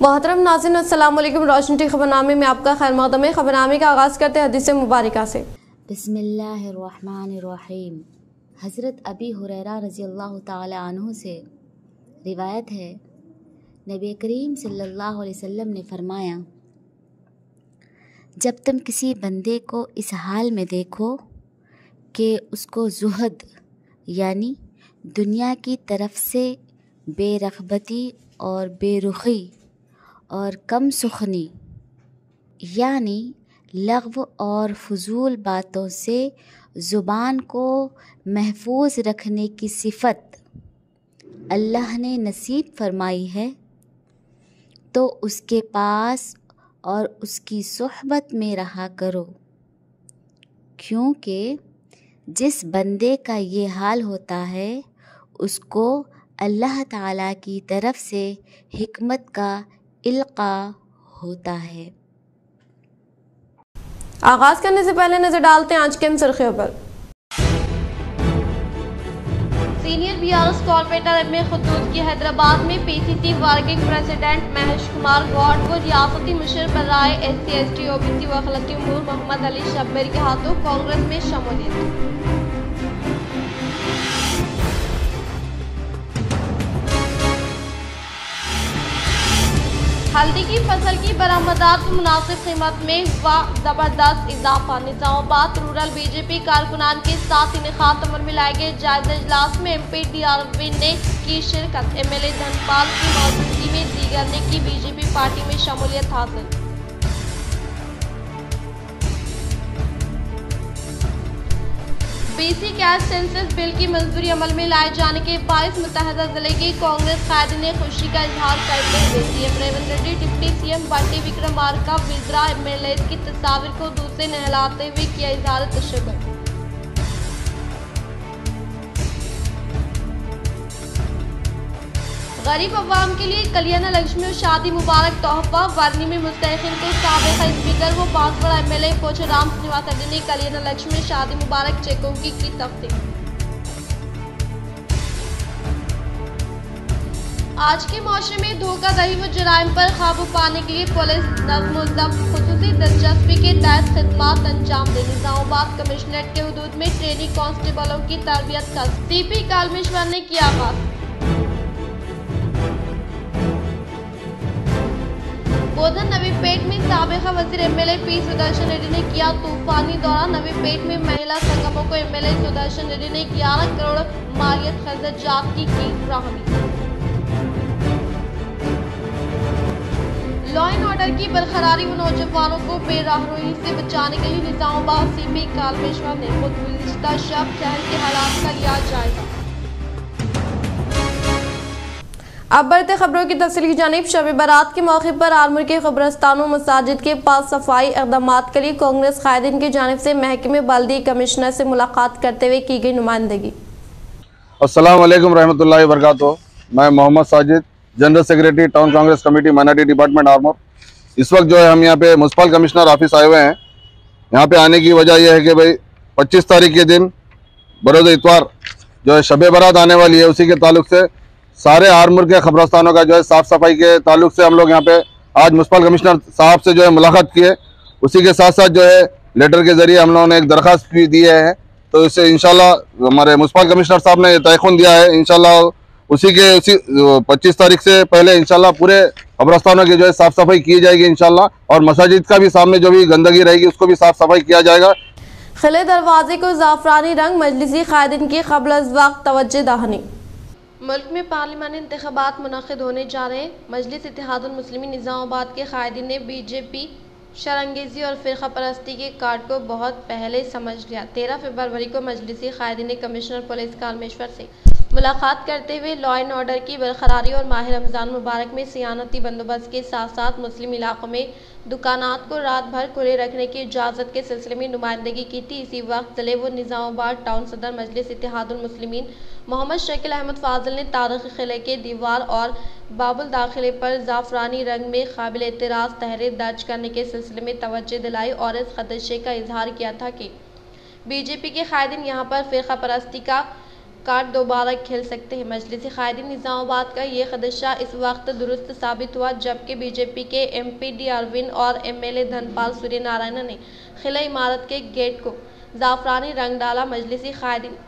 मोहतरम नाज़रीन, अस्सलाम वालेकुम। रोशन टी खबरनामे में आपका खैर मक़दम है। खबरनामे का आगाज़ करते हैं हदीस मुबारका से। बिस्मिल्लाहिर्रहमानिर्रहीम। हज़रत अबी हुरैरा रज़ियल्लाहु ताला अन्हु से रिवायत है, नबी करीम सल्लल्लाहु अलैहि वसल्लम ने फरमाया, जब तुम किसी बंदे को इस हाल में देखो कि उसको ज़ुहद यानी दुनिया की तरफ से बेरग़बती और बेरुखी और कम सुखनी यानी लग़्व और फ़ुज़ूल बातों से ज़ुबान को महफूज रखने की सिफ़त अल्लाह ने नसीब फरमाई है, तो उसके पास और उसकी सोहबत में रहा करो, क्योंकि जिस बंदे का ये हाल होता है उसको अल्लाह ताला की तरफ से हिकमत का इल्क़ा होता है। आगाज़ करने से पहले नजर डालते हैं आज के सुर्खियों पर। Senior BRS corporator M A खतूत की हैदराबाद में PCC working president Mahesh Kumar Goud को रियासती मुशीर बराए SC/ST OBC व अखलाकी उमूर मोहम्मद अली शब्बीर के हाथों कांग्रेस में शमूलियत। हल्दी की फसल की बरामदात को मुनासिब कीमत में हुआ जबरदस्त इजाफा। निजामाबाद रूरल बीजेपी कारकुनान के साथ इनेकाद अमल में लाए गए जायजा इजलास में MP DRV ने की शिरकत। MLA धनपाल की मौजूदगी में दीगर ने की बीजेपी पार्टी में शमूलियत हासिल। BC कैस्ट सेंसस बिल की मंजूरी अमल में लाए जाने के बायस मुत्तहदा जिले के कांग्रेस कायदीन ने खुशी का इजहार करते हुए CM Revanth Reddy, deputy CM बंटी विक्रमार्का, विजरा MLA की तस्वीर को दूध से नहलाते हुए किया इजहार तशक्कुर। गरीब अवाम के लिए कल्याण लक्ष्मी और शादी मुबारक तोहफा। वर्नी में मुस्तहिक़ीन को साबिक़ स्पीकर व बांसवाड़ा MLA पोचराम श्रीनिवास रेड्डी ने कल्याण लक्ष्मी शादी मुबारक चेकों की तस्दीक। आज के माशरे में धोखाधड़ी व जराइम पर काबू पाने के लिए पुलिस नज़्म व ज़ब्त खुसूसी दिलचस्पी के तहत खिदमात अंजाम दे। निजामाबाद कमिश्नरेट के हुदूद में ट्रेनी कांस्टेबलों की तरबियत का CP कालमेश्वर ने किया आगाज़। बोधन नवीपेट में साबिक़ा वज़ीर MLA P सुदर्शन रेड्डी ने किया तूफानी दौरा। नवीपेट में महिला संगमों को MLA सुदर्शन रेड्डी ने 11 करोड़ मालियत खर्चात की फ्राहमी। लॉ एंड ऑर्डर की बरकरारी व नौजवानों को बेराहरुई से बचाने के लिए निजामाबाद CP कालमेश्वर ने खुद गुज़िश्ता शब शहर के हालात का लिया जायजा। अब बढ़ते खबरों की तफसील की जानिब। शब बारात के मौके पर आलमुर के क़ब्रिस्तानों मसाजिद के पास सफाई इक़दामात के लिए कांग्रेस कायदीन की जानिब से महकमे बल्दी कमिश्नर से मुलाकात करते हुए की गई नुमाइंदगी। अस्सलाम वालेकुम रहमतुल्लाहि व बरकातुहू। मैं Mohammed Sajid, general secretary town Congress committee minority department Armoor. इस वक्त जो है हम यहाँ पे म्युनिसिपल कमिश्नर ऑफिस आए हुए हैं। यहाँ पे आने की वजह यह है कि भाई 25 तारीख के दिन बरोज़ इतवार जो है शब बारात आने वाली है, उसी के ताल्लुक से सारे आर्मूर के क़ब्रिस्तानों का जो है साफ़ सफाई के ताल्लुक से हम लोग यहाँ पे आज म्युनिसिपल कमिश्नर साहब से जो है मुलाकात किए। उसी के साथ साथ जो है लेटर के ज़रिए हम लोगों ने एक दरख्वास्त भी दी है, तो इससे इंशाल्लाह हमारे म्युनिसिपल कमिश्नर साहब ने तयख़ुन दिया है इंशाल्लाह उसी 25 तारीख से पहले इंशाल्लाह पूरे क़ब्रिस्तानों की जो है साफ़ सफाई की जाएगी इंशाल्लाह, और मसाजिद का भी सामने जो भी गंदगी रहेगी उसको भी साफ़ सफाई किया जाएगा। खिले दरवाजे को ज़ाफ़रानी रंग, मजलिसी कायदीन की क़ब्ल अज़ वक्त तवज्जो दहानी। मुल्क में पार्लिमानी इंतख़ाबात मुनक़िद होने जा रहे हैं। मजलिस इत्तेहादुल मुस्लिमीन निज़ामाबाद के कायदीन ने BJP शरंगेज़ी और फ़िरक़ा परस्ती के कार्ड को बहुत पहले समझ लिया। 13 फरवरी को मजलिसी कायदीन ने कमिश्नर पुलिस कालमेश्वर से मुलाकात करते हुए लॉ एंड ऑर्डर की बरकरारी और माह रमज़ान मुबारक में सियानती बंदोबस्त के साथ साथ मुस्लिम इलाकों में दुकानात को रात भर खुले रखने की इजाज़त के सिलसिले में नुमाइंदगी की थी। इसी वक्त ज़िले व निज़ामाबाद टाउन सदर मजलिस इत्तेहादुल मुस्लिमीन मोहम्मद शकील अहमद फाजिल ने तारीख़ी किले के दीवार और बाबुल दाखिले पर ज़ाफ़रानी रंग में काबिल एतराज़ तहरीर दर्ज करने के सिलसिले में तवज्जो दिलाई और इस खदशे का इजहार किया था कि BJP के कायदीन यहाँ पर फ़िरक़ा परस्ती का कार्ड दोबारा खेल सकते हैं। मजलिसी कायदीन निज़ामाबाद का ये खदशा इस वक्त दुरुस्त साबित हुआ जबकि बीजेपी के MP डी अरविंद और MLA धनपाल सूर्यनारायण ने खिला इमारत के गेट को ज़ाफ़रानी रंग डाला। मजलिसी कायदीन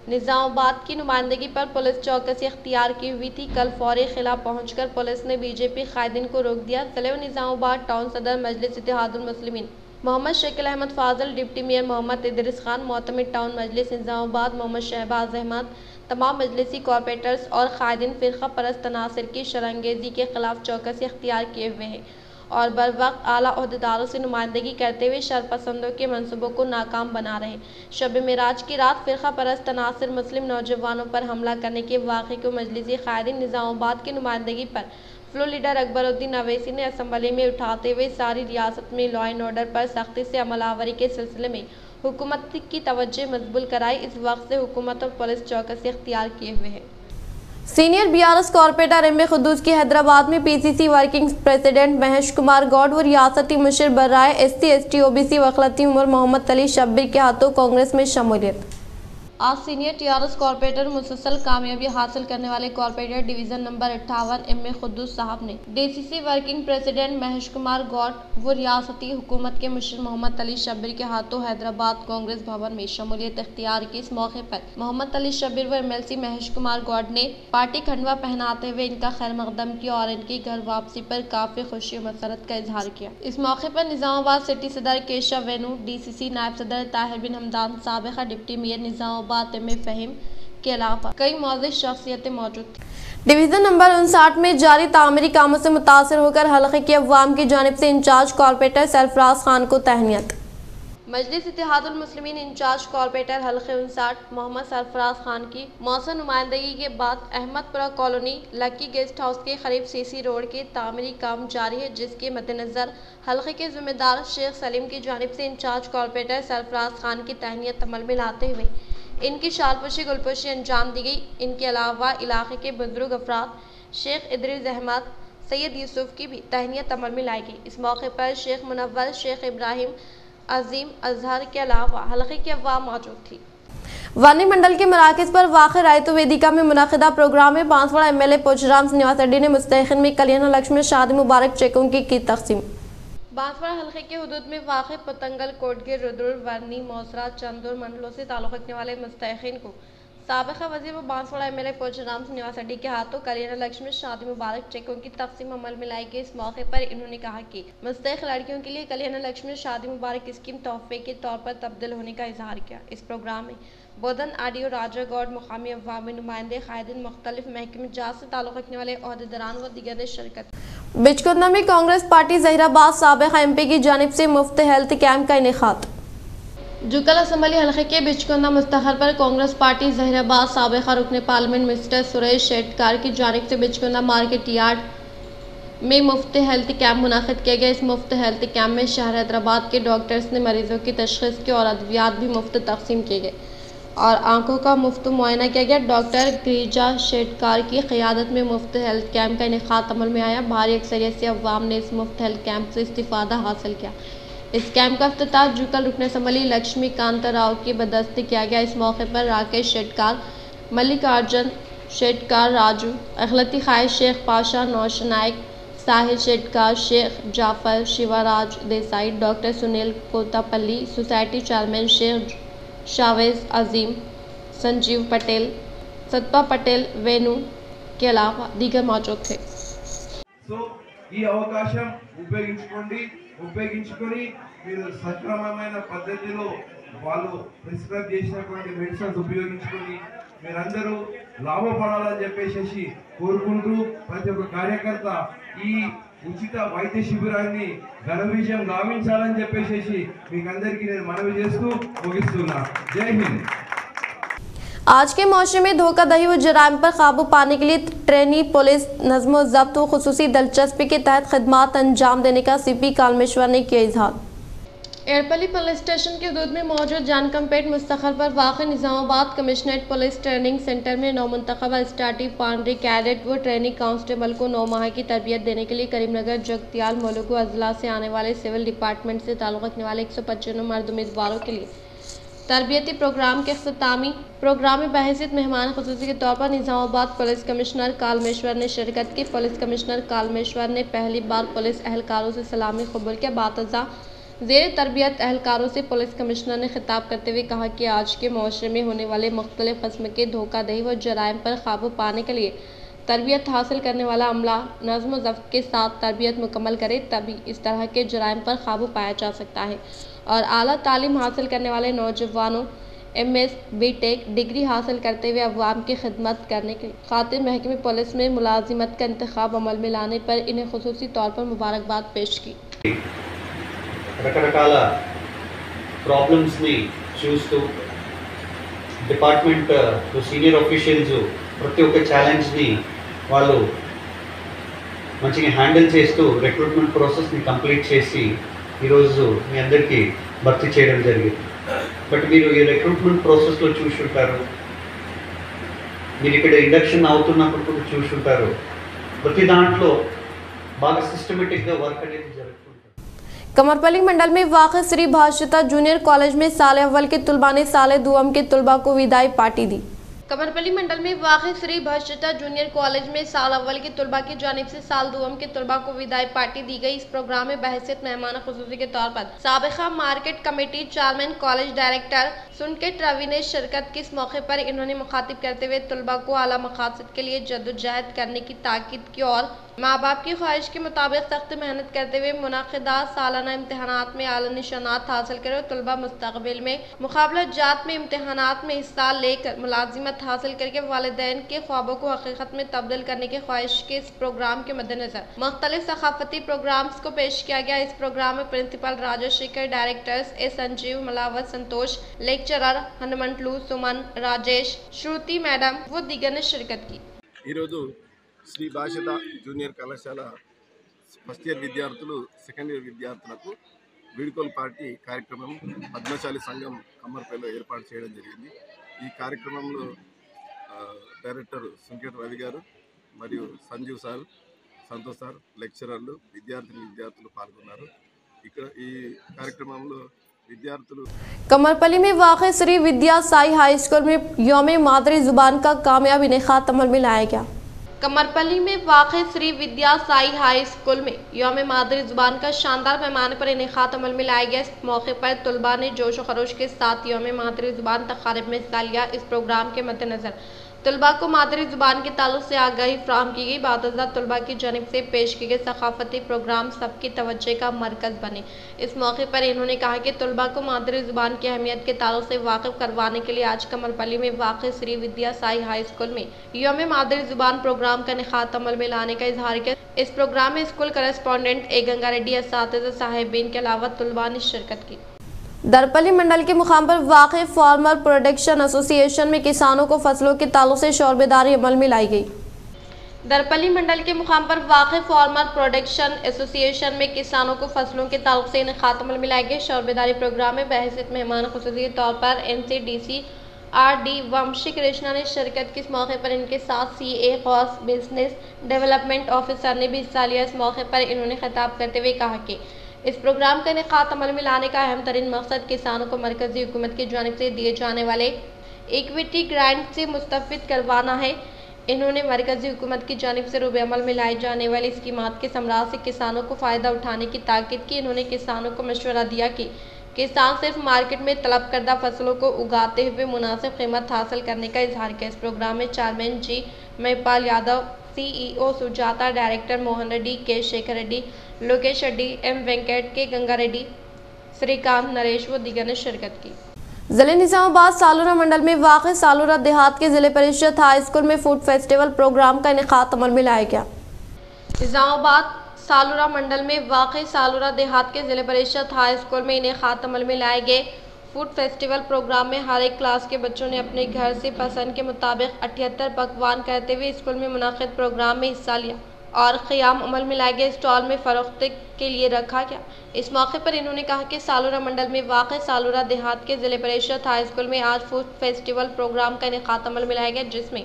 निज़ामाबाद की नुमाइंदगी पर पुलिस चौकसी इख्तियार की हुई थी। कल फौरी खिला पहुंचकर पुलिस ने बीजेपी कायदीन को रोक दिया। ज़िले निज़ामाबाद टाउन सदर मजलिस इत्तेहादुल मुस्लिमीन मोहम्मद शकील अहमद फाजिल, डिप्टी मेयर मोहम्मद इदरीस खान, मोतमिद टाउन मजलिस निज़ामाबाद मोहम्मद शहबाज अहमद, तमाम मजलिसी कॉरपोरेटर्स और कायदीन फ़िरका परस्त तनासिर की शरंगेज़ी के खिलाफ चौकसी इख्तियार किए हुए हैं और बर वक्त आला ओहदेदारों से नुमाइंदगी करते हुए शरपसंदों के मंसूबों को नाकाम बना रहे। शब मेराज की रात फ़िरका परस्त तनासिर मुस्लिम नौजवानों पर हमला करने के वाक़े को मजलिसी कायदीन निज़ामाबाद की नुमाइंदगी पर फ्लोर लीडर अकबरुद्दीन अवैसी ने असम्बली में उठाते हुए सारी रियासत में लॉ एंड ऑर्डर पर सख्ती से अमलावरी के सिलसिले में हुकूमत की तवज्जो मजबूल कराई। इस वक्त से हुकूमत और पुलिस चौकसी इख्तियार किए हुए है। Senior BRS corporator MA Quddus की हैदराबाद में PCC working president Mahesh Kumar Goud व रियासती Musheer बर्राए SC ST OBC वखलती Umar Mohammad Ali Shabbir के हाथों कांग्रेस में शमूलियत। आज सीनियर TRS कॉरपोरेटर मुसलसल कामयाबी हासिल करने वाले corporator division number 58 MA Quddus sahab ने DCC working president Mahesh Kumar Goud व रियासती हुकूमत के मुशीर मोहम्मद अली शब्बीर के हाथों हैदराबाद कांग्रेस भवन में शमूलियत इख्तियार की। इस मौके पर मोहम्मद अली शब्बीर व MLC महेश कुमार गौड ने पार्टी खंडवा पहनाते हुए इनका खैर मकदम किया और इनकी घर वापसी पर काफ़ी खुशी और मसरत का इजहार किया। इस मौके पर निज़ामाबाद सिटी सदर केशव वेनू, DCC नायब सदर ताहिर बिन हमदान, साबिक़ा deputy mayor Nizamabad MA Faheem के अलावा कई मौजूद शख्सियतें मौजूद थी। डिवीज़न नंबर 59 में जारी तामीरी कामों से मुतासर होकर हल्के की अवाम की जानिब से इंचार्ज कॉरपोरेटर सरफराज खान को तहनीत। मजलिस इत्तेहादुल मुस्लिमीन इंचार्ज कॉरपोरेटर हल्के 59 मोहम्मद सरफराज खान की मौसम नुमाइंदगी के बाद Ahmedpura colony lucky guest house के करीब CC रोड के तामीरी काम जारी है, जिसके मद्देनजर हल्के के जिम्मेदार शेख सलीम की जानिब से इंचार्ज कॉरपोरेटर सरफराज खान की तहनीत अमल में लाते हुए इनकी शालपोशी गुलपोशी अंजाम दी गई। इनके अलावा इलाके के बुजुर्ग अफराद शेख इदरीस अहमद, सैयद यूसुफ की भी तहनीत अमल में लाई गई। इस मौके पर शेख मुनव्वर, शेख इब्राहिम, अजीम अजहर के अलावा हल्के की अवाम मौजूद थी। वानी मंडल के मराकज़ पर वाक़ रायतो वेदिका में मुनक़िदा प्रोग्राम में बांसवाड़ा MLA पोचराम श्रीनिवास रेड्डी ने मुस्तहिक़ीन में कल्याण लक्ष्मी शादी मुबारक चेकों की तक़सीम। बांसवाड़ा हल्के के हुदूद में वाक़ पतंगल, कोटगिर, रुद्र, वर्नी, मौसरा, चंदूर मंडलों से ताल्लुक़ रखने वाले मुस्तहिक़ीन को साबिक़ा वज़ीर व बांसवाड़ा MLA पोचराम श्रीनिवास रेड्डी के हाथों कल्याण लक्ष्मी शादी मुबारक चेकों की तक़सीम अमल में लाई गई। इस मौके पर इन्होंने कहा कि मुस्तहिक़ लड़कियों के लिए कल्याण लक्ष्मी शादी मुबारक स्कीम तोहफ़े के तौर पर तब्दील होने का इजहार किया। इस प्रोग्राम में बोधन आडियो, राजा गौड, मुकामी अवामी नुमाइंदे, कायदीन, मुख्तलिफ महकमे जात से ताल्लुक़ रखने वाले ओहदेदारान व दीगर ने शिरकत। बिचकुंदा में कांग्रेस पार्टी ज़हीराबाद साबिक़ा MP की जानिब से मुफ्त हेल्थ कैंप का इनेकाद। जुकल असम्बली हल्के के बिचकुंदा मुस्तहर पर कांग्रेस पार्टी ज़हीराबाद साबिक़ा रुकन पार्लियामेंट मिस्टर सुरेश शेटकार की जानिब से बिचकुंदा मार्केट यार्ड में मुफ्त हेल्थ कैंप मुनाक़िद किया गया। इस मुफ्त हेल्थ कैंप में शहर हैदराबाद के डॉक्टर्स ने मरीजों की तशख़ीस की और अद्वियात भी मुफ्त तक़सीम किए गए और आंखों का मुफ्त मुआयना किया गया। डॉक्टर गिरिजा शेटकार की क़यादत में मुफ्त हेल्थ कैंप का इनेकाद अमल में आया। भारी अक्सरियत से अवाम ने इस मुफ्त हेल्थ कैंप से इस्तिफ़ादा हासिल किया। इस कैंप का इफ्तिताह जुकल रुकन असम्बली लक्ष्मी कांता राव की बदस्ती किया गया। इस मौके पर राकेश शेटकार, मल्लिकार्जुन शेटकार, राजू अखलती, खाय शेख पाशा, नौश Nayak, Sahil Shetkar, Sheikh Jafar, Shivaraj Desai, doctor Sunil Kotapalli, society chairman Sheikh Shavez Azeem, Sanjeev Patel, सतपा पटेल, वेणु के अलावा दीगर मौजूद थे। ఈ అవకాశం ఉపయోగించుకొని మీరు సక్రమమైన పద్ధతిలో వాళ్ళు ప్రిస్క్రైబ్ చేసినటువంటి మెడిసిన్స్ ఉపయోగించుకొని మీరందరూ లాభపడాలని చెప్పేసి కోరుకుంటూ ప్రతి ఒక్క కార్యకర్త ఈ ఉచిత వైద్య శిబిరాన్ని ఘన విజయం గావించాలని చెప్పేసి మీకు అందరికీ నేను మనవి చేస్తూ ముగిస్తున్నా। జై హింద్। आज के मौसम में धोखाधड़ी व जराइम पर काबू पाने के लिए ट्रेनी पुलिस नज़्म ज़ब्त व खुसूसी दिलचस्पी के तहत खिदमात अंजाम देने का CP कालमेश्वर ने किया इजहार। एयरपली पुलिस स्टेशन के हदूद में मौजूद जानकमपेट मुस्तखर पर वाक़ Nizamabad commissionerate police training centre में नौमुंतखबा स्टार्टिंग पांडे कैडेट व ट्रेनिंग कांस्टेबल को 9 माह की तरबियत देने के लिए करीमनगर, जगतियाल, मुलुगु अजला से आने वाले सिविल डिपार्टमेंट से ताल्लुक़ रखने वाले 195 मर्द उम्मीदवारों के लिए तरबियती प्रोग्राम के अख्तामी प्रोग्राम में बहैसियत मेहमान खुसूसी के तौर पर निज़ामाबाद पुलिस कमिश्नर कालमेश्वर ने शिरकत की। पुलिस कमिश्नर कालमेश्वर ने पहली बार पुलिस एहलकारों से सलामी कबूल किया। बातज़ा ज़ेर तरबियत एहलकारों से पुलिस कमिश्नर ने खिताब करते हुए कहा कि आज के माशरे में होने वाले मुख्तलिफ किस्म के धोखाधही व जराइम पर काबू पाने के लिए तरबियत हासिल करने वाला अमला नज़्म व ज़ब्त के साथ तरबियत मुकम्मल करे, तभी इस तरह के जराइम पर काबू पाया जा सकता है। और आला तालीम हासिल करने वाले नौजवानों MS, BTech डिग्री हासिल करते हुए अवाम की खिदमत करने के खातिर महकमे पुलिस में मुलाजिमत का इंतखाब अमल में लाने पर इन्हें खुसूसी तौर पर मुबारकबाद पेश की। రకరకాల ప్రాబ్లమ్స్ని చూస్తూ డిపార్ట్మెంట్ సీనియర్ ఆఫీషియల్స్ ప్రతి ఒక్క ఛాలెంజ్ని వాళ్ళు మంచిగా హ్యాండిల్ చేస్తూ రిక్రూట్మెంట్ ప్రాసెస్ని కంప్లీట్ చేసి ఈరోజు మీ అందరికీ భర్తీ చేయడం జరిగింది. బట్ మీరు ఈ రిక్రూట్మెంట్ ప్రాసెస్లో చూసుంటారు, మీరు ఇక్కడ ఇండక్షన్ అవుతున్నప్పుడు కూడా చూసుంటారు, ప్రతి దాంట్లో బాగా సిస్టమేటిక్గా వర్క్ అనేది జరుగుతుంది. कमरपल्ली मंडल में वाक़ श्री भाषिता जूनियर कॉलेज में साल अव्वल के तुलबा ने साल दुआम के तुलबा को विदाई पार्टी दी। कमरपल्ली मंडल में वाक़ श्री भाषिता जूनियर कॉलेज में साल अव्वल के तुलबा की जानिब से साल दुआम के तुलबा को विदाई पार्टी दी गई। इस प्रोग्राम में बहैसियत मेहमान खुसूसी के तौर पर साबिक़ा market committee chairman college director Sunket Ravi ने शिरकत की। इस मौके पर इन्होंने मुखातिब करते हुए तुलबा को आला मकासद के लिए जद्दोजहद करने की ताकीद की और माँ बाप की ख्वाहिश के मुताबिक सख्त मेहनत करते हुए मुनाकिदा सालाना इम्तहानात में आला निशानात हासिल करे। तुलबा मुस्तक़बिल में मुकाबला जात में इम्तहानात में हिस्सा लेकर मुलाजिमत हासिल करके वालिदैन के ख्वाबों को हकीकत में तब्दील करने की ख्वाहिश के इस प्रोग्राम के मद्देनजर मुख्तलिफ सकाफती प्रोग्राम्स को पेश किया गया। इस प्रोग्राम में प्रिंसिपल राजशेखर, डायरेक्टर्स ए संजीव, मलावत, संतोष, लेक्चरर हनुमंटलू, सुमन, राजेश, श्रुति मैडम व दीगर ने शिरकत की। శ్రీ భాషిత జూనియర్ కళాశాల ఫస్ట్ ఇయర్ విద్యార్థులు, సెకండ్ ఇయర్ విద్యార్థులకు వీడ్కోలు పార్టీ కార్యక్రమం పద్మశాలి సంఘం కమ్మర్పల్లిలో ఏర్పాటు చేయడం జరిగింది. ఈ కార్యక్రమంలో డైరెక్టర్ సుంకెట్ రవి గారు మరియు సంజీవ్ సార్, సంతోష్ సార్, లెక్చరర్లు, విద్యార్థులు పాల్గొన్నారు. ఇక్కడ ఈ కార్యక్రమంలో विद्यार्थी कमरपल्ली में वाक़ श्री विद्या साई हाई स्कूल में यौम मादरी ज़ुबान का कामयाब इनेकाद अमल में लाया गया। कमरपल्ली में वाक़ श्री विद्या साई हाई स्कूल में यौम मादरी ज़ुबान का शानदार पैमाने पर इनेकाद अमल में लाया गया। इस मौके पर तुलबा ने जोश व खरोश के साथ यौम मादरी ज़ुबान तक़रीब में हिस्सा लिया। इस प्रोग्राम के मद्देनज़र तुलबा को मादरी ज़ुबान के ताल्लुक़ से आगाही फ्राहम की गई। बातज़ा तुलबा की जानिब से पेश किए गए सकाफती प्रोग्राम सबकी तवज्जो का मरकज़ बने। इस मौके पर इन्होंने कहा कि तुलबा को मादरी ज़ुबान की अहमियत के ताल्लुक़ से वाकिफ़ करवाने के लिए आज कमरपल्ली में वाक़ श्री विद्या साई हाई स्कूल में यौम मादरी ज़ुबान प्रोग्राम का इनेकाद अमल में लाने का इजहार किया। इस प्रोग्राम में स्कूल करस्पॉन्डेंट ए गंगा रेड्डी, असातिज़ा साहिबीन के अलावा तुलबा ने शिरकत की। दरपल्ली मंडल के मुकाम पर वाक़ फार्मर प्रोडक्शन एसोसिएशन में किसानों को फसलों के ताल्लुक़ से शोरबेदारी अमल में लाई गई। दरपल्ली मंडल के मुकाम पर वाक़ फार्मर प्रोडक्शन एसोसिएशन में किसानों को फसलों के ताल्लुक़ से इनेकाद अमल में लाई गई। शोरबेदारी प्रोग्राम में बहैसियत मेहमान खुसूसी के तौर पर NCDC RD वंशी कृष्णा ने शिरकत की। इस मौके पर इनके साथ CA cos business development officer ने भी हिस्सा लिया। इस मौके पर इन्होंने खिताब करते हुए कहा कि इस प्रोग्राम का इनेकाद अमल में लाने का अहम तरीन मकसद किसानों को मरकज़ी हुकूमत की जानिब से दिए जाने वाले इक्विटी ग्रांट से मुस्तफ़िद करवाना है। इन्होंने मरकज़ी हुकूमत की जानिब से रूबे अमल में लाई जाने वाली स्कीमात के समराज से किसानों को फ़ायदा उठाने की ताकीद की। इन्होंने किसानों को मशवरा दिया कि किसान सिर्फ मार्केट में तलब करदा फसलों को उगाते हुए मुनासिब कीमत हासिल करने का इजहार किया। इस प्रोग्राम में chairman G Mahipal Yadav, CEO Sujata, director Mohan Reddy, K Shekhar Reddy, Lokesh Reddy, M Venkat, K Ganga Reddy, Srikanth, Naresh व दीगर ने शिरकत की। ज़िले निज़ामाबाद सालूरा मंडल में वाक़ सालूरा देहात के ज़िले परिषद हाई स्कूल में फूड फेस्टिवल प्रोग्राम का इनेकाद अमल में लाया गया। निज़ामाबाद सालूरा मंडल में वाक़ सालूरा देहात के ज़िले परिषद हाई स्कूल में इनेकाद अमल में लाए गए फूड फेस्टिवल प्रोग्राम में हर एक क्लास के बच्चों ने अपने घर से पसंद के मुताबिक 78 पकवान करते हुए स्कूल में मुनाकिद प्रोग्राम में हिस्सा लिया और क़याम अमल में लाए गए स्टॉल में फ़रोख्त के लिए रखा गया। इस मौके पर इन्होंने कहा कि सालूरा मंडल में वाक़ सालूरा देहात के ज़िले परिषद हाई स्कूल में आज फूड फेस्टिवल प्रोग्राम का इनेकाद अमल में लाया गया, जिसमें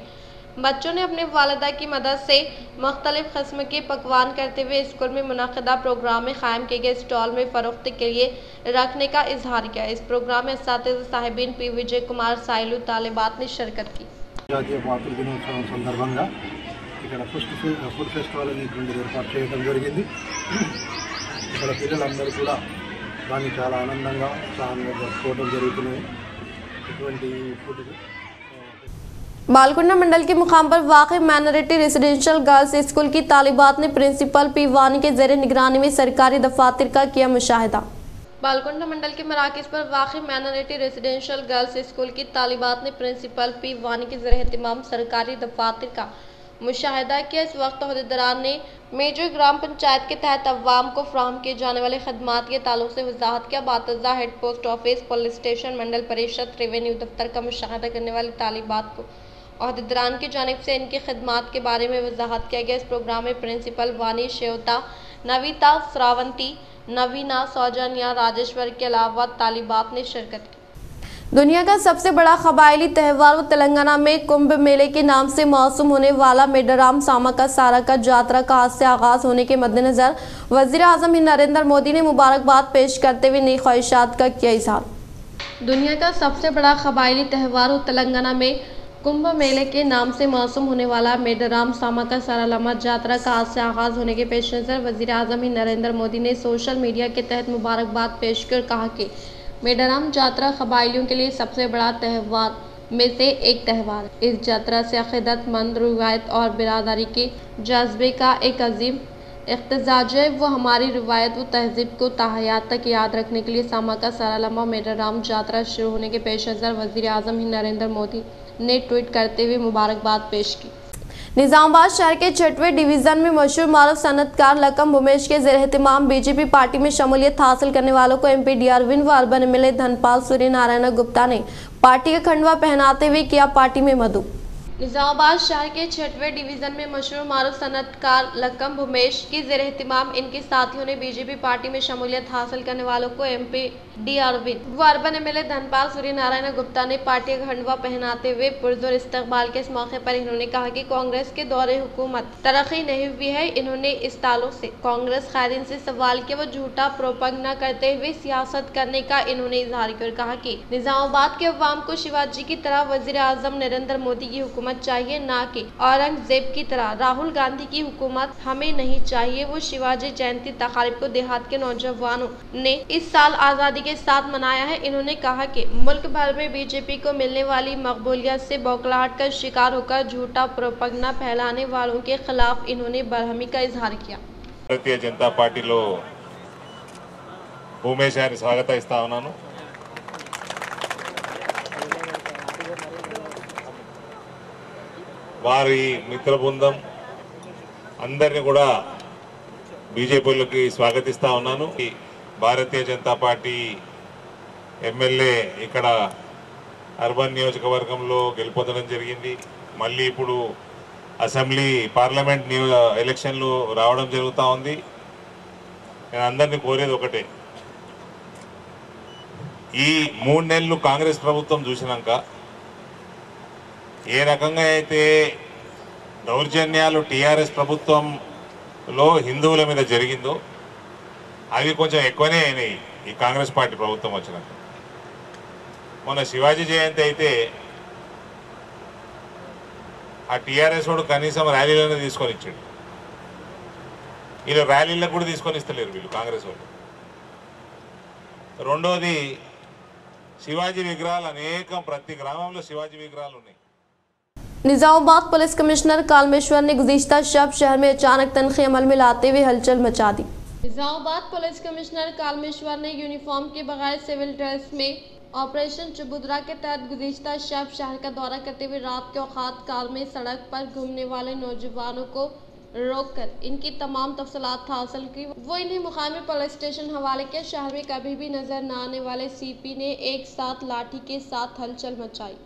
बच्चों ने अपने वालिदा की मदद से मुख्तलिफ किस्म के पकवान करते हुए स्कूल में मुनक़िदा प्रोग्राम में कायम किए गए स्टॉल में फ़रोख्त के लिए रखने का इजहार किया। इस प्रोग्राम में असातिज़ा साहिबीन पी विजय कुमार साइलू तालिबात ने शिरकत की। జాతీయ మాతృ దినోత్సవం సందర్భంగా ఇక్కడ ఫుడ్ ఫెస్టివల్ అనేటువంటి ఏర్పాటు చేయడం జరిగింది. ఇక్కడ పిల్లలందరూ కూడా దాన్ని చాలా ఆనందంగా జరుపుకోవడం జరుగుతున్నాయి. ఇటువంటి ఫుడ్ बालकुंडा मंडल के मुकाम पर वाक़ माइनॉरिटी रेजिडेंशियल गर्ल्स स्कूल की तालिबात ने प्रिंसिपल पी वानी के ज़ेरे निगरानी में सरकारी दफातर का किया मुशाहिदा। बालकुंडा मंडल के मराकज़ पर वाक़ माइनॉरिटी रेजिडेंशियल गर्ल्स स्कूल की तालिबात ने प्रिंसिपल पी वानी के ज़ेरे एहतमाम सरकारी दफातर का मुशाहिदा किया। इस वक्त अहदेदारान ने मेजर ग्राम पंचायत के तहत अवाम को फ्राहम किए जाने वाले खदमात के ताल्लुक से वजाहत किया। बातज़ा head post office, police station, Mandal Parishad, revenue दफ्तर का मुशाहिदा करने वाली तालिबात को अहदेदारान की जानिब से इनकी खदमात के बारे में वजाहत किया गया। इस प्रोग्राम में प्रिंसिपल वानी, शेवता, नवीता, श्रावंती, नवीना, सौजन्या, राजेश्वर के अलावा तालिबात ने शिरकत की। दुनिया का सबसे बड़ा कबायली त्यौहार व तेलंगाना में कुंभ मेले के नाम से मौसूम होने वाला मेडराम सामका सारका यात्रा का आज से आगाज होने के मद्देनजर वज़ीर आज़म नरेंद्र मोदी ने मुबारकबाद पेश करते हुए नई ख्वाहिशात का किया इजहार। दुनिया का सबसे बड़ा कबायली त्यौहार तेलंगाना में कुंभ मेले के नाम से मौसूम होने वाला मेडराम सामका सारलम्मा यात्रा का आज से आगाज होने के पेश नज़र वज़ीर आज़म नरेंद्र मोदी ने सोशल मीडिया के तहत मुबारकबाद पेश कर कहा कि मेडराम यात्रा कबायलियों के लिए सबसे बड़ा त्यौहार में से एक त्यौहार है। इस यात्रा से अक़ीदतमंद रिवायत और बिरादरी के जज्बे का एक अजीम इख्तिजाज है। वो हमारी रिवायत व तहजीब को ताहयात तक याद रखने के लिए सामका सारलम्मा मेडराम यात्रा शुरू होने के पेश नज़र वज़ीर आज़म नरेंद्र मोदी ने ट्वीट करते हुए मुबारकबाद पेश की। निजामाबाद शहर के 6वें डिवीज़न में मशहूर मारूफ सनतकार लकम भूमेश के ज़ेर एहतमाम बीजेपी पार्टी में शमूलियत हासिल करने वालों को MP डी अरविंद व अर्बन MLA धनपाल सूर्य नारायण गुप्ता ने पार्टी का खंडवा पहनाते हुए किया पार्टी में मधु। निजामाबाद शहर के 6वें डिवीज़न में मशहूर मारूफ सनतकार लकम भूमेश की ज़ेर एहतमाम इनके साथियों ने बीजेपी पार्टी में शमूलियत हासिल करने वालों को MP डी अरविंद व अर्बन MLA धनपाल सूर्य नारायण गुप्ता ने पार्टी का खंडवा पहनाते हुए पुरजोर इस्तकबाल के इस मौके पर इन्होंने कहा कि कांग्रेस के दौरे हुकूमत तरक्की नहीं हुई है। इन्होंने इस ताल्लुक से कांग्रेस कायदीन से सवाल किया, वो झूठा प्रोपगंडा करते हुए सियासत करने का इन्होंने इजहार किया और कहा कि निजामाबाद के अवाम को शिवाजी की तरह वज़ीर आज़म नरेंद्र मोदी की हुकूमत चाहिए, ना कि औरंगजेब की तरह राहुल गांधी की हुकूमत हमें नहीं चाहिए। वो शिवाजी जयंती तकारीब को देहात के नौजवानों ने इस साल आज़ादी के साथ मनाया है। इन्होंने कहा कि मुल्क भर में बीजेपी को मिलने वाली मकबूलियत से बौखलाहट का शिकार होकर झूठा प्रोपगंडा फैलाने वालों के खिलाफ इन्होंने बरहमी का इजहार किया। भारतीय जनता पार्टी भूमेश गारिनि स्वागतिस्ता उन्नानु। వారి మిత్ర బృందం అందరిని కూడా బీజేపీలోకి స్వాగతిస్తా ఉన్నాను। భారతీయ జనతా పార్టీ ఎమ్మెల్యే ఇక్కడ అర్బన్ నియోజకవర్గంలో గెలుపొందడం జరిగింది। మళ్ళీ ఇప్పుడు అసెంబ్లీ పార్లమెంట్ ఎలక్షన్లు రావడం జరుగుతూ ఉంది। నేను అందరినీ కోరేది ఒకటే, ఈ 3 నెలలు కాంగ్రెస్ ప్రభుత్వం చూసినాక ఏ రకంగా అయితే దౌర్జన్యాలు టీఆర్ఎస్ ప్రభుత్వంలో హిందువుల మీద జరిగిందో అవి కొంచెం ఎక్కువనే అయినాయి ఈ కాంగ్రెస్ పార్టీ ప్రభుత్వం వచ్చినాక। మొన్న శివాజీ జయంతి అయితే ఆ టీఆర్ఎస్ వాడు కనీసం ర్యాలీలను తీసుకొని ఇచ్చాడు, వీళ్ళు ర్యాలీలకు కూడా తీసుకొని ఇస్తలేరు వీళ్ళు కాంగ్రెస్ వాళ్ళు। రెండోది శివాజీ విగ్రహాలు అనేకం, ప్రతి గ్రామంలో శివాజీ విగ్రహాలు ఉన్నాయి। निजामाबाद पुलिस कमिश्नर कालमेश्वर ने गुज़िश्ता शब शहर में अचानक तनख़ी अमल में लाते हुए हलचल मचा दी। निजामाबाद पुलिस कमिश्नर कालमेश्वर ने यूनिफॉर्म के बगैर सिविल ड्रेस में ऑपरेशन चबूतरा के तहत गुज़िश्ता शब शहर का दौरा करते हुए रात के औकात काल में सड़क पर घूमने वाले नौजवानों को रोककर इनकी तमाम तफसीलात हासिल की। वो इन्हें मुकामी पुलिस स्टेशन हवाले किया। शहर में कभी भी नजर न आने वाले CP ने एक साथ लाठी के साथ हलचल मचाई।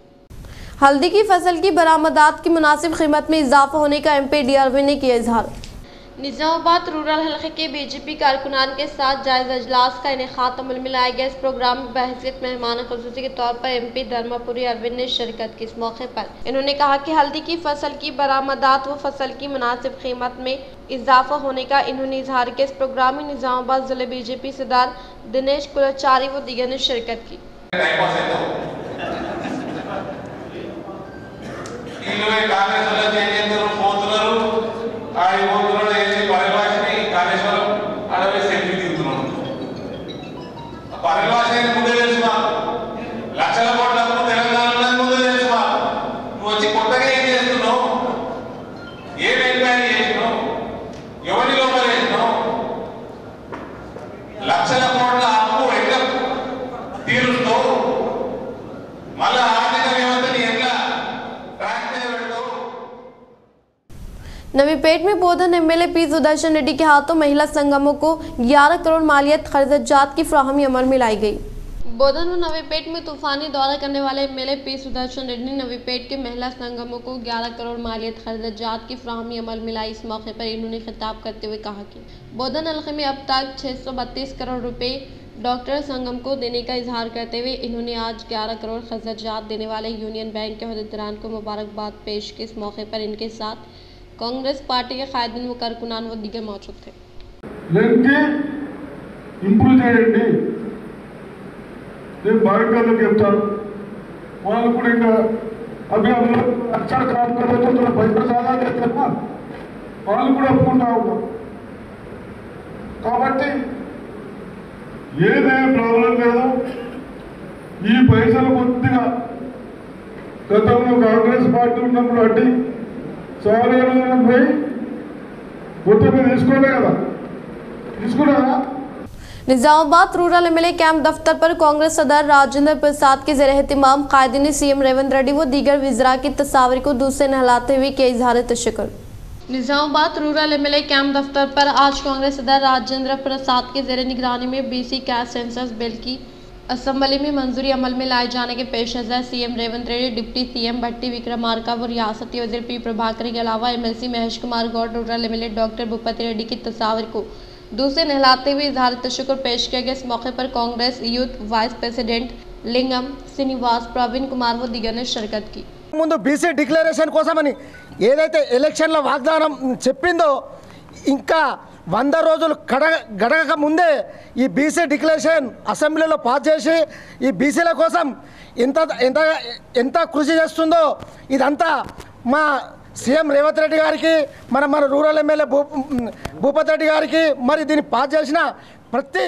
हल्दी की फसल की बरामदात की मुनासिब कीमत में इजाफा होने का MP डी अरविंद ने किया इजहार। निजामाबाद रूरल हल्के के बीजेपी कारकुनान के साथ जायजा इजलास का इनेकाद अमल में लाया गया। इस प्रोग्राम में बहैसियत मेहमान खुसूसी के तौर पर MP धर्मपुरी अरविंद ने शिरकत की। इस मौके पर इन्होंने कहा कि हल्दी की फसल की बरामदात व फसल की मुनासिब कीमत में इजाफा होने का इन्होंने इजहार किया। इस प्रोग्राम में निजामाबाद जिले बीजेपी सदर दिनेश कुलचारी व दीगर ने शिरकत की। नवीपेट में बोधन MLA P सुदर्शन रेड्डी के हाथों महिला संगमों को 11 करोड़ मालियत खर्चात की फ्राहमी अमल में लाई गई। बोधन व नवीपेट में तूफानी दौरा करने वाले MLA P सुदर्शन रेड्डी ने नवीपेट के महिला संगमों को 11 करोड़ मालियत खर्चात की फ्राहमी अमल में लाई। इस मौके पर इन्होंने खिताब करते हुए कहा कि बोधन हल्के में अब तक 632 करोड़ रुपए डॉक्टर संगम को देने का इजहार करते हुए इन्होंने आज 11 करोड़ खर्चात देने वाले यूनियन बैंक के अहदेदारान को मुबारकबाद पेश की। इस मौके पर इनके साथ कांग्रेस पार्टी के कायदीन व कारकुनान व दीगर मौजूद थे। इंप्रूव చేయండి నేను బారికల్లో చెప్తాను వాళ్ళు కూడా ఇంకా అవి अच्छा काम करो तो थोड़ा पैसा ज्यादा देते ना వాళ్ళు కూడా ఒప్పుకుంటా ఉన్నారు కాబట్టి ఏదే ప్రాబ్లం లేదు ఈ పైసలు కొద్దిగా గతంలో కాంగ్రెస్ పార్టీ ఉన్నప్పుడు అడ్డి निजामाबाद रूरल MLA कैंप दफ्तर पर कांग्रेस सदर राजेंद्र प्रसाद के ज़ेर एहतिमाम कायदीन ने CM रेवंत रेड्डी व दीगर विज़रा की तस्वीर को दूसरे नहलाते हुए किया इजहार तशक्कुर। निजामाबाद रूरल MLA कैंप दफ्तर पर आज कांग्रेस सदर राजेंद्र प्रसाद के ज़ेर निगरानी में BC कैश सेंसस बिल की असम्बली में मंजूरी अमल में लाए जाने के पेश नज़र CM Revanth Reddy, deputy CM Bhatti Vikramarka व रियासती वजीर P प्रभाकर के अलावा MLC Mahesh Kumar Goud, rural MLA doctor Bhupathi Reddy की तस्वीर को दूसरे नहलाते हुए इजहार तशक्कुर पेश किया गया। इस मौके पर कांग्रेस यूथ वाइस प्रेसिडेंट लिंगम श्रीनिवास, प्रवीण कुमार व दीगर ने शिरकत की। ముందు BC డిక్లరేషన్ కోసమని ఏదైతే ఎలక్షన్ల వాగ్దానం చెప్పిందో ఇంకా 100 రోజులు గడగక ముందే ఈ BC డిక్లరేషన్ అసెంబ్లీలో పాస్ చేసి ఈ BCల కోసం ఎంత కృషి చేస్తుందో ఇదంతా మా CM రేవంత్ రెడ్డి గారికి మన రూరల్ MLA భూపతి రెడ్డి గారికి మరి దీన్ని పాస్ చేసిన ప్రతి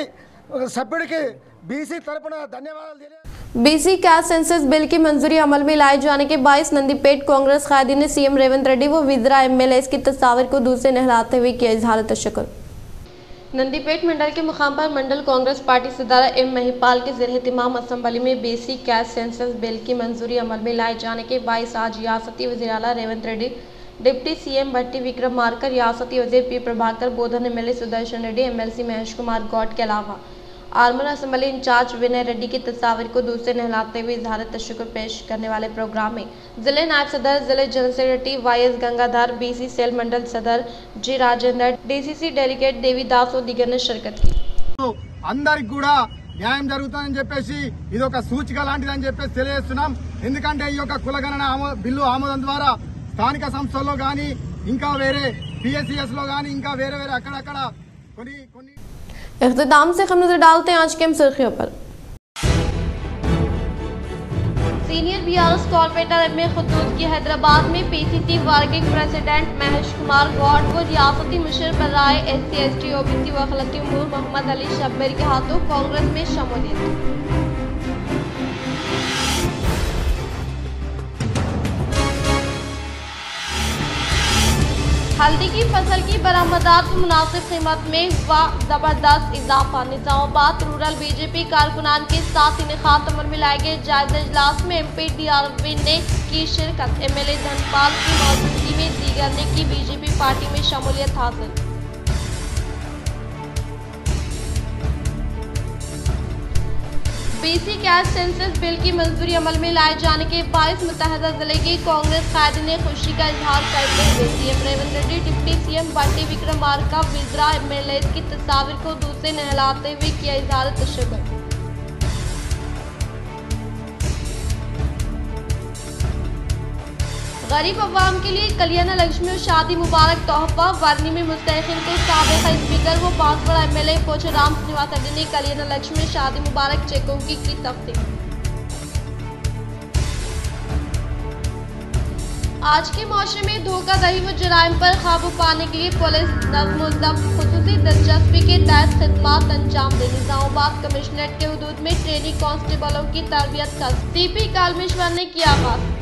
సభ్యుడికి BC తరపున ధన్యవాదాలు తెలియ। BC कैश सेंसस बिल की मंजूरी अमल में लाए जाने के बायस नंदीपेट कांग्रेस कायदीन ने CM रेवंत रेड्डी व विज़रा MLAs की तस्वीर को दूसरे नहलाते हुए किया इजहार तशक्कुर। नंदीपेट मंडल के मुकाम पर मंडल कांग्रेस पार्टी सदर M महिपाल के ज़ेर एहतिमाम असम्बली में BC कैश सेंसस बिल की मंजूरी अमल में लाए जाने के बायस आज रियासती वज़ीर आला रेवंत रेड्डी, डिप्टी CM भट्टी विक्रमार्का, रियासती वज़ीर P प्रभाकर, बोधन MLA सुदर्शन रेड्डी, MLC महेश कुमार गौड़ के अलावा आर्मर असम्बली इंचार्ज विनय रेड्डी की तस्वीर को दूसरे नहलाते हुए इजहार तशक्कुर पेश करने वाले प्रोग्राम में जिले नायब सदर, जिले general secretary YS Gangadhar, BC cell mandal सदर G Rajendra, DCC delegate Devidas और दीगर ने शिरकत की। అందరికి కూడా న్యాయం జరుగుతుందని చెప్పేసి ఇది ఒక సూచిక లాంటిదని చెప్పేసి తెలియజేస్తున్నాం। ఎందుకంటే ఈ యొక్క కులగణన బిల్లు ఆమోదం ద్వారా స్థానిక సంస్థల్లో గాని ఇంకా వేరే PSCS లో గాని ఇంకా వేరే అక్కడక్కడ కొన్ని इख्तिताम से हम नजर डालते हैं आज के सुर्खियों पर। सीनियर BRS कॉर्पोरेटर MA खतूत की हैदराबाद में PCC working president Mahesh Kumar Goud व रियासती मुशीर बराए SC ST OBC व अखलाकी उमूर मोहम्मद अली शब्बीर के हाथों कांग्रेस में शमूलियत। हल्दी की फसल की बरामदात मुनासिब कीमत में हुआ जबरदस्त इजाफा। निजामाबाद रूरल BJP कारकुनान के साथ इनेकाद अमल में लाए गए जायजा इजलास में MP D अरविंद ने की शिरकत। MLA धनपाल की मौजूदगी में दीगर ने की BJP पार्टी में शमूलियत हासिल। बीसी कैश सेंसस बिल की मंजूरी अमल में लाए जाने के बायस मुत्तहदा जिले के कांग्रेस कायदीन ने खुशी का इजहार करते हुए CM Revanth Reddy, deputy CM बंटी विक्रमार्का, विजरा एमएलए की तस्वीर को दूध से नहलाते हुए किया इजहार तशक्कुर। गरीब अवाम के लिए कल्याण लक्ष्मी और शादी मुबारक तोहफा। वर्नी में मुस्तहिकीन को साबिक़ स्पीकर व बांसवाड़ा एमएलए पोचराम श्रीनिवास रेड्डी ने कल्याण लक्ष्मी और शादी मुबारक चेकों की तकसीम। आज के माशरे में धोखाधड़ी व जराइम पर काबू पाने के लिए पुलिस नज़्म व ज़ब्त खुसूसी दिलचस्पी के तहत खिदमात अंजाम दे। निजामाबाद कमिश्नरेट के हदूद में ट्रेनी कांस्टेबलों की तरबियत का सीपी कालमेश्वर ने किया आगाज।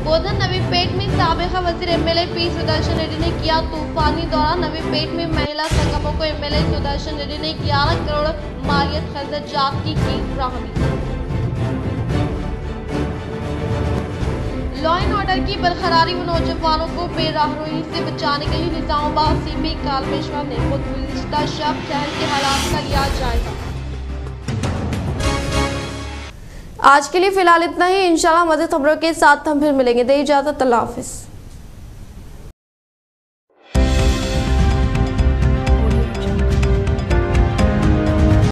बोधन नवीपेट में साबिक़ा वज़ीर एमएलए पी सुदर्शन रेड्डी ने किया तूफानी दौरा। नवीपेट में महिला संगमों को एमएलए सुदर्शन रेड्डी ने 11 करोड़ मालियत खर्चात की फ्राहमी। लॉ एंड ऑर्डर की बरकरारी व नौजवानों को बेराहरुई से बचाने के लिए निजामाबाद सीपी कालमेश्वर ने गुज़िश्ता शब शहर के हालात का लिया जायजा। आज के लिए फिलहाल इतना ही। इंशाल्लाह मज़ीद खबरों के साथ हम फिर मिलेंगे। दे इजाज़त, अल्लाह हाफ़िज़।